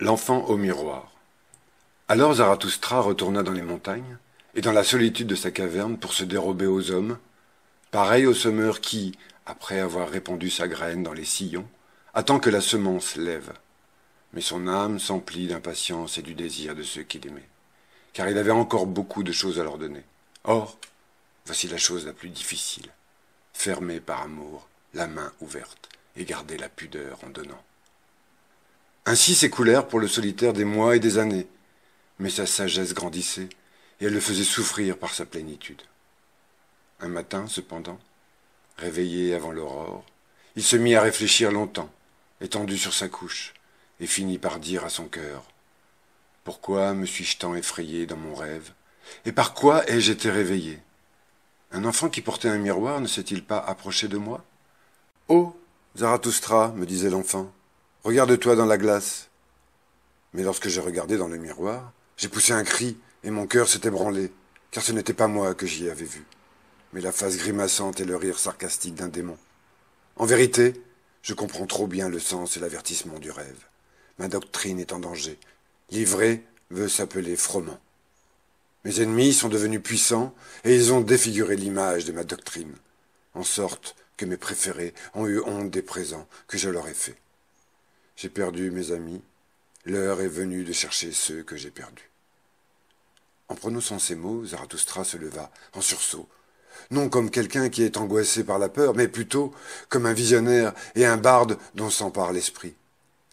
L'enfant au miroir. Alors Zarathustra retourna dans les montagnes, et dans la solitude de sa caverne pour se dérober aux hommes, pareil au semeur qui, après avoir répandu sa graine dans les sillons, attend que la semence lève. Mais son âme s'emplit d'impatience et du désir de ceux qu'il aimait, car il avait encore beaucoup de choses à leur donner. Or, voici la chose la plus difficile, fermer par amour la main ouverte et garder la pudeur en donnant. Ainsi s'écoulèrent pour le solitaire des mois et des années, mais sa sagesse grandissait, et elle le faisait souffrir par sa plénitude. Un matin, cependant, réveillé avant l'aurore, il se mit à réfléchir longtemps, étendu sur sa couche, et finit par dire à son cœur « Pourquoi me suis-je tant effrayé dans mon rêve, et par quoi ai-je été réveillé? Un enfant qui portait un miroir ne s'est-il pas approché de moi? »« Oh, Zarathustra, me disait l'enfant, regarde-toi dans la glace. » Mais lorsque j'ai regardé dans le miroir, j'ai poussé un cri et mon cœur s'est ébranlé, car ce n'était pas moi que j'y avais vu, mais la face grimaçante et le rire sarcastique d'un démon. En vérité, je comprends trop bien le sens et l'avertissement du rêve. Ma doctrine est en danger. L'ivraie veut s'appeler froment. Mes ennemis sont devenus puissants et ils ont défiguré l'image de ma doctrine, en sorte que mes préférés ont eu honte des présents que je leur ai faits. J'ai perdu mes amis, l'heure est venue de chercher ceux que j'ai perdus. En prononçant ces mots, Zarathustra se leva, en sursaut, non comme quelqu'un qui est angoissé par la peur, mais plutôt comme un visionnaire et un barde dont s'empare l'esprit.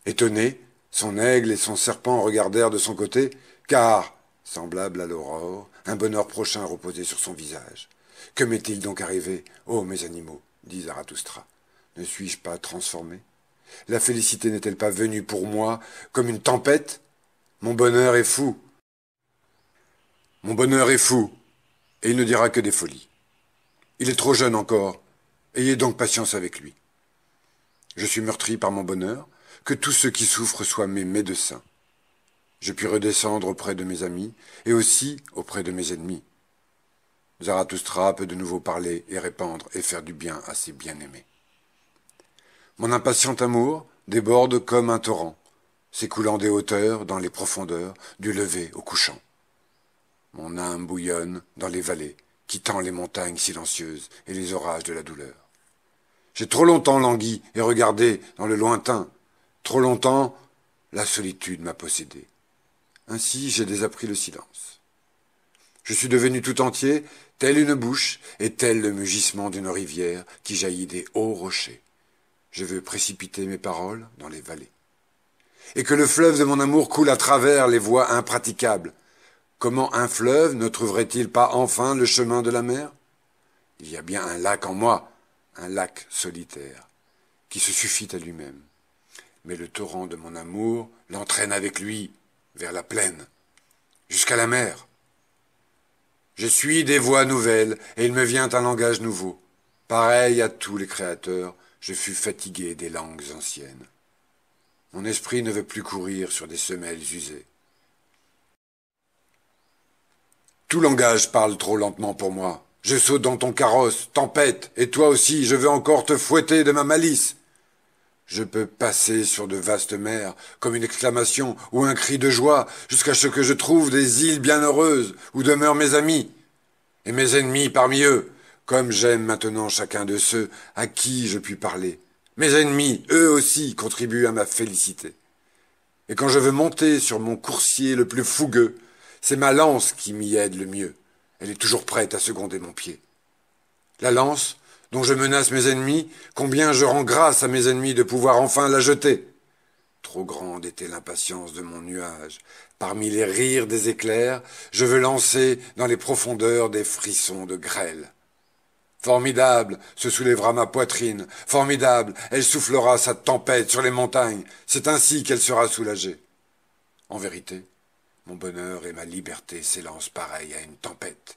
Étonné, son aigle et son serpent regardèrent de son côté, car, semblable à l'aurore, un bonheur prochain reposait sur son visage. « Que m'est-il donc arrivé, ô mes animaux ?» dit Zarathustra. « Ne suis-je pas transformé? La félicité n'est-elle pas venue pour moi comme une tempête? Mon bonheur est fou. Mon bonheur est fou, et il ne dira que des folies. Il est trop jeune encore, ayez donc patience avec lui. Je suis meurtri par mon bonheur, que tous ceux qui souffrent soient mes médecins. Je puis redescendre auprès de mes amis, et aussi auprès de mes ennemis. Zarathustra peut de nouveau parler et répandre et faire du bien à ses bien-aimés. Mon impatient amour déborde comme un torrent, s'écoulant des hauteurs dans les profondeurs, du lever au couchant. Mon âme bouillonne dans les vallées, quittant les montagnes silencieuses et les orages de la douleur. J'ai trop longtemps langui et regardé dans le lointain. Trop longtemps, la solitude m'a possédé. Ainsi, j'ai désappris le silence. Je suis devenu tout entier, tel une bouche et tel le mugissement d'une rivière qui jaillit des hauts rochers. Je veux précipiter mes paroles dans les vallées. Et que le fleuve de mon amour coule à travers les voies impraticables. Comment un fleuve ne trouverait-il pas enfin le chemin de la mer? Il y a bien un lac en moi, un lac solitaire, qui se suffit à lui-même. Mais le torrent de mon amour l'entraîne avec lui vers la plaine, jusqu'à la mer. Je suis des voix nouvelles, et il me vient un langage nouveau. Pareil à tous les créateurs, je fus fatigué des langues anciennes. Mon esprit ne veut plus courir sur des semelles usées. Tout langage parle trop lentement pour moi. Je saute dans ton carrosse, tempête, et toi aussi, je veux encore te fouetter de ma malice. Je peux passer sur de vastes mers, comme une exclamation ou un cri de joie, jusqu'à ce que je trouve des îles bienheureuses où demeurent mes amis, et mes ennemis parmi eux, comme j'aime maintenant chacun de ceux à qui je puis parler. Mes ennemis, eux aussi, contribuent à ma félicité. Et quand je veux monter sur mon coursier le plus fougueux, c'est ma lance qui m'y aide le mieux. Elle est toujours prête à seconder mon pied. La lance, dont je menace mes ennemis, combien je rends grâce à mes ennemis de pouvoir enfin la jeter. Trop grande était l'impatience de mon nuage. Parmi les rires des éclairs, je veux lancer dans les profondeurs des frissons de grêle. Formidable se soulèvera ma poitrine, formidable, elle soufflera sa tempête sur les montagnes, c'est ainsi qu'elle sera soulagée. En vérité, mon bonheur et ma liberté s'élancent pareil à une tempête.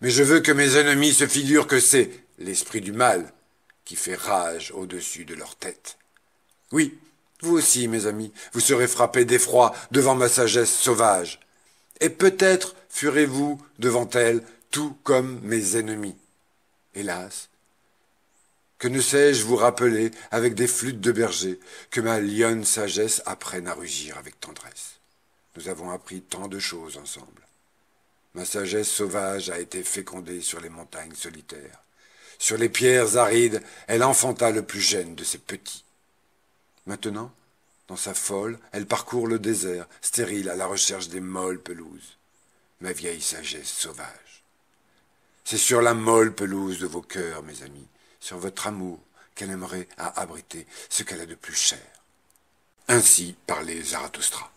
Mais je veux que mes ennemis se figurent que c'est l'esprit du mal qui fait rage au-dessus de leur tête. Oui, vous aussi, mes amis, vous serez frappés d'effroi devant ma sagesse sauvage. Et peut-être fuirez-vous devant elle tout comme mes ennemis. Hélas, Que ne sais-je vous rappeler, avec des flûtes de berger, que ma lionne sagesse apprenne à rugir avec tendresse. Nous avons appris tant de choses ensemble. Ma sagesse sauvage a été fécondée sur les montagnes solitaires. Sur les pierres arides, elle enfanta le plus jeune de ses petits. Maintenant, dans sa folle, elle parcourt le désert, stérile à la recherche des molles pelouses. Ma vieille sagesse sauvage. C'est sur la molle pelouse de vos cœurs, mes amis, sur votre amour, qu'elle aimerait à abriter ce qu'elle a de plus cher. Ainsi parlait Zarathustra.